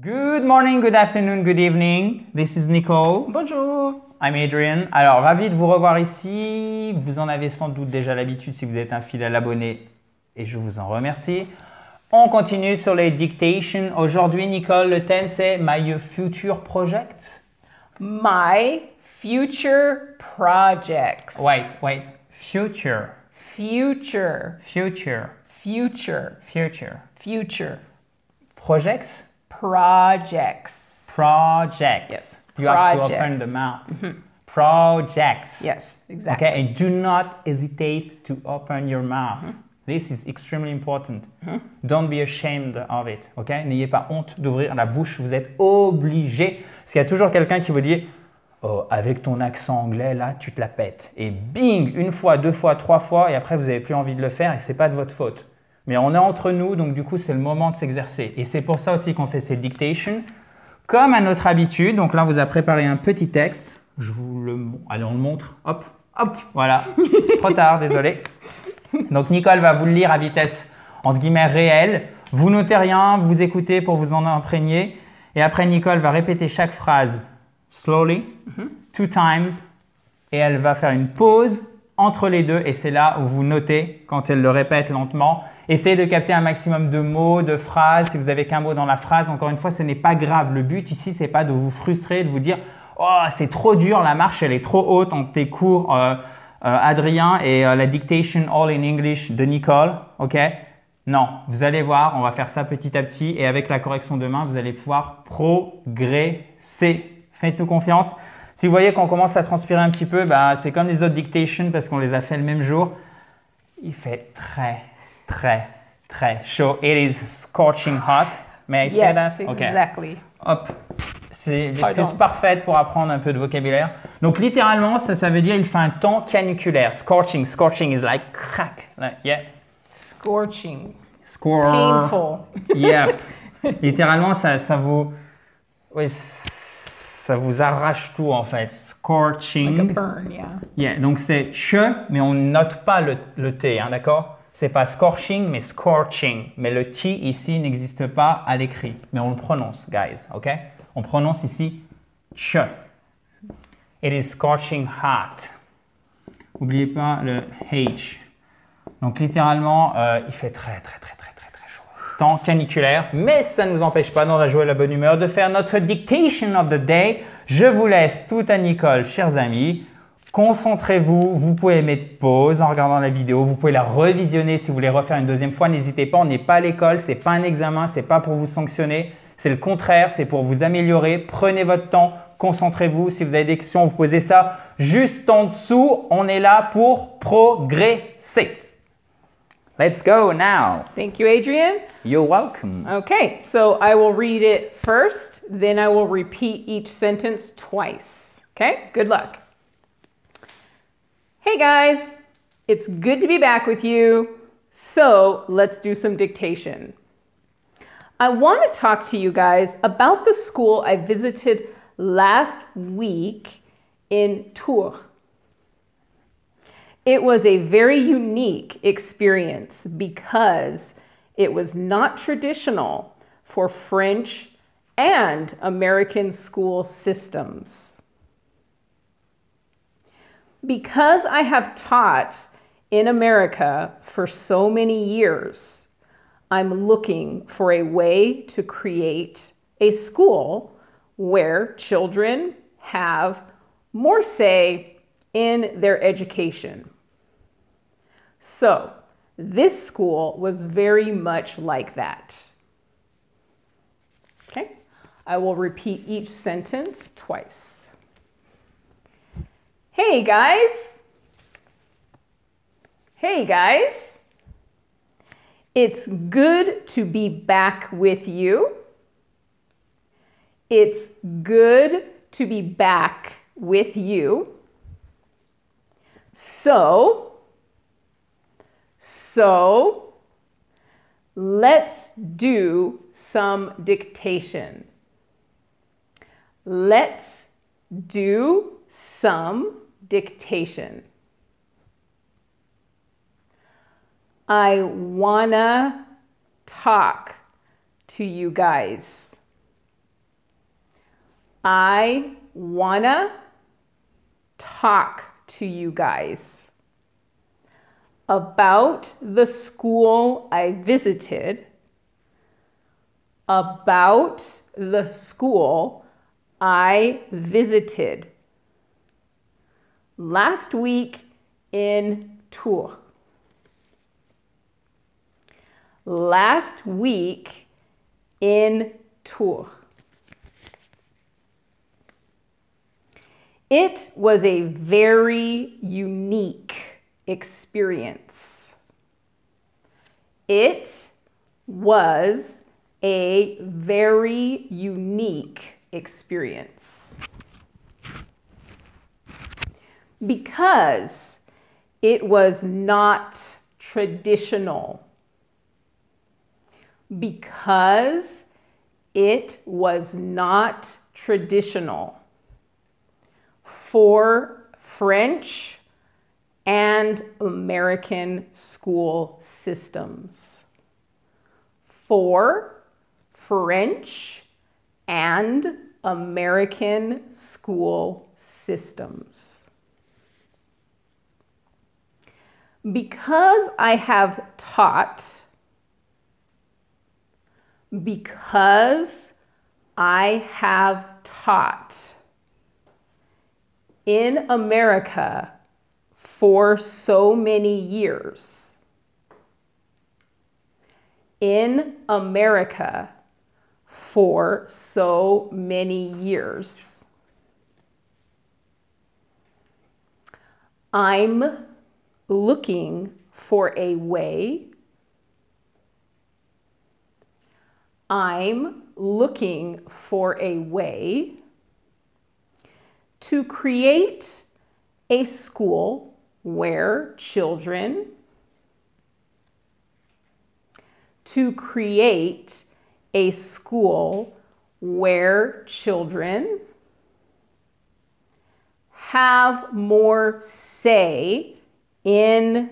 Good morning, good afternoon, good evening. This is Nicole. Bonjour. I'm Adrian. Alors, ravi de vous revoir ici. Vous en avez sans doute déjà l'habitude si vous êtes un fidèle abonné et je vous en remercie. On continue sur les dictations. Aujourd'hui, Nicole, le thème c'est My Future Project. My future projects. Wait. Future. Future. Future. Future. Future. Future. Projects? Projects. Projects. Yes. You have to Projects. open the mouth. Projects. Yes, exactly. Okay, and do not hesitate to open your mouth. This is extremely important. Don't be ashamed of it. Okay? N'ayez pas honte d'ouvrir la bouche. Vous êtes obligé. Parce qu'il y a toujours quelqu'un qui vous dit oh, avec ton accent anglais, là, tu te la pètes. Et bing, une fois, deux fois, trois fois, et après, vous n'avez plus envie de le faire et ce n'est pas de votre faute. Mais on est entre nous, donc du coup, c'est le moment de s'exercer. Et c'est pour ça aussi qu'on fait ces dictations. Comme à notre habitude, donc là, on vous a préparé un petit texte. Je vous le montre. Allez, on le montre. Hop, hop, voilà. Trop tard, désolé. Donc, Nicole va vous le lire à vitesse, entre guillemets, réelle. Vous notez rien, vous écoutez pour vous en imprégner. Et après, Nicole va répéter chaque phrase slowly, 2 times. Et elle va faire une pause entre les deux. Et c'est là où vous notez quand elle le répète lentement. Essayez de capter un maximum de mots, de phrases. Si vous n'avez qu'un mot dans la phrase, encore une fois, ce n'est pas grave. Le but ici, ce n'est pas de vous frustrer, de vous dire « Oh, c'est trop dur, la marche, elle est trop haute entre tes cours, Adrien, et la dictation all in English de Nicole. » Ok? Non, vous allez voir, on va faire ça petit à petit. Et avec la correction de main, vous allez pouvoir progresser. Faites-nous confiance. Si vous voyez qu'on commence à transpirer un petit peu, bah, c'est comme les autres dictations parce qu'on les a fait le même jour. Il fait très chaud. It is scorching hot. May I say that? Yes, exactly. Okay. Hop. C'est l'excuse parfaite pour apprendre un peu de vocabulaire. Donc littéralement, ça veut dire il fait un temps caniculaire. Scorching. Scorching is like crack. Like, yeah. Scorching. Painful. Yep. Littéralement, ça vous... Oui, ça vous arrache tout en fait. Scorching. Like a burn, yeah. Yeah, donc c'est ch, mais on ne note pas le T, hein, d'accord? C'est pas scorching, mais scorching. Mais le T ici n'existe pas à l'écrit. Mais on le prononce, guys, ok? On prononce ici ch. It is scorching hot. N'oubliez pas le H. Donc littéralement, il fait très chaud. Temps caniculaire, mais ça ne nous empêche pas, dans la joie et la bonne humeur, de faire notre dictation of the day. Je vous laisse tout à Nicole, chers amis. Concentrez-vous, vous pouvez mettre pause en regardant la vidéo, vous pouvez la revisionner si vous voulez refaire une deuxième fois. N'hésitez pas, on n'est pas à l'école, ce n'est pas un examen, ce n'est pas pour vous sanctionner. C'est le contraire, c'est pour vous améliorer. Prenez votre temps, concentrez-vous. Si vous avez des questions, vous posez ça juste en dessous. On est là pour progresser. Let's go now. Thank you, Adrian. You're welcome. Okay, so I will read it first, then I will repeat each sentence twice. Okay, good luck. Hey guys, it's good to be back with you. So let's do some dictation. I want to talk to you guys about the school I visited last week in Tours. It was a very unique experience because it was not traditional for French and American school systems. Because I have taught in America for so many years, I'm looking for a way to create a school where children have more say in their education. So, this school was very much like that. Okay, I will repeat each sentence twice. Hey guys. Hey guys. It's good to be back with you. It's good to be back with you. So let's do some dictation. Let's do some dictation. I wanna talk to you guys. I wanna talk to you guys about the school I visited, about the school I visited last week in Tours. Last week in Tours. It was a very unique experience. It was a very unique experience. Because it was not traditional. Because it was not traditional for French and American school systems. For French and American school systems. Because I have taught, because I have taught in America for so many years. In America for so many years. I'm looking for a way. I'm looking for a way to create a school where children, to create a school where children have more say in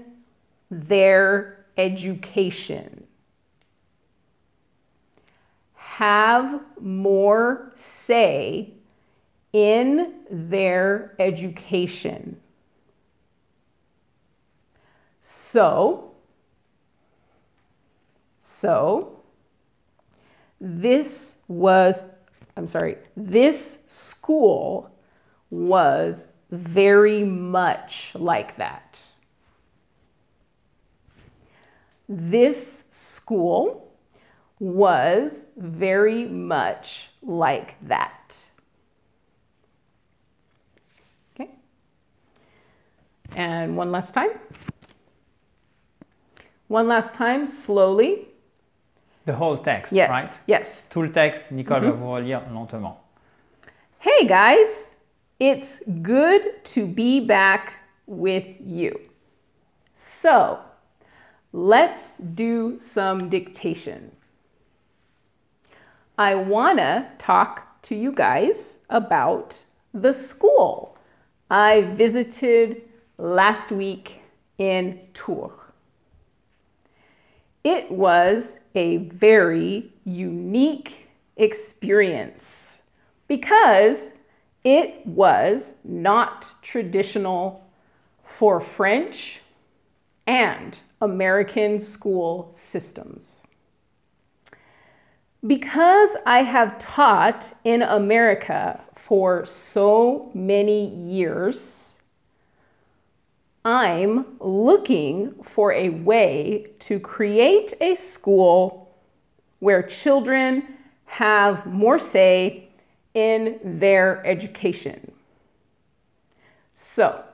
their education. Have more say in their education. So this school was very much like that. This school was very much like that. Okay. And one last time. One last time, slowly. The whole text, Yes, right? yes. Tout le texte, Nicole va vous relire lentement. Hey guys, it's good to be back with you. So, let's do some dictation. I wanna talk to you guys about the school I visited last week in Tours. It was a very unique experience because it was not traditional for French and American school systems. Because I have taught in America for so many years, I'm looking for a way to create a school where children have more say in their education. So,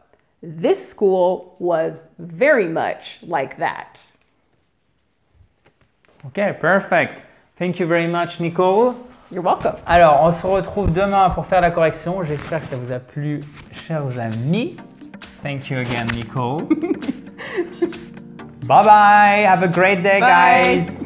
this school was very much like that. Okay, perfect. Thank you very much, Nicole. You're welcome. Alors, on se retrouve demain pour faire la correction. J'espère que ça vous a plu, chers amis. Thank you again, Nicole. Bye-bye. Have a great day, Bye. guys.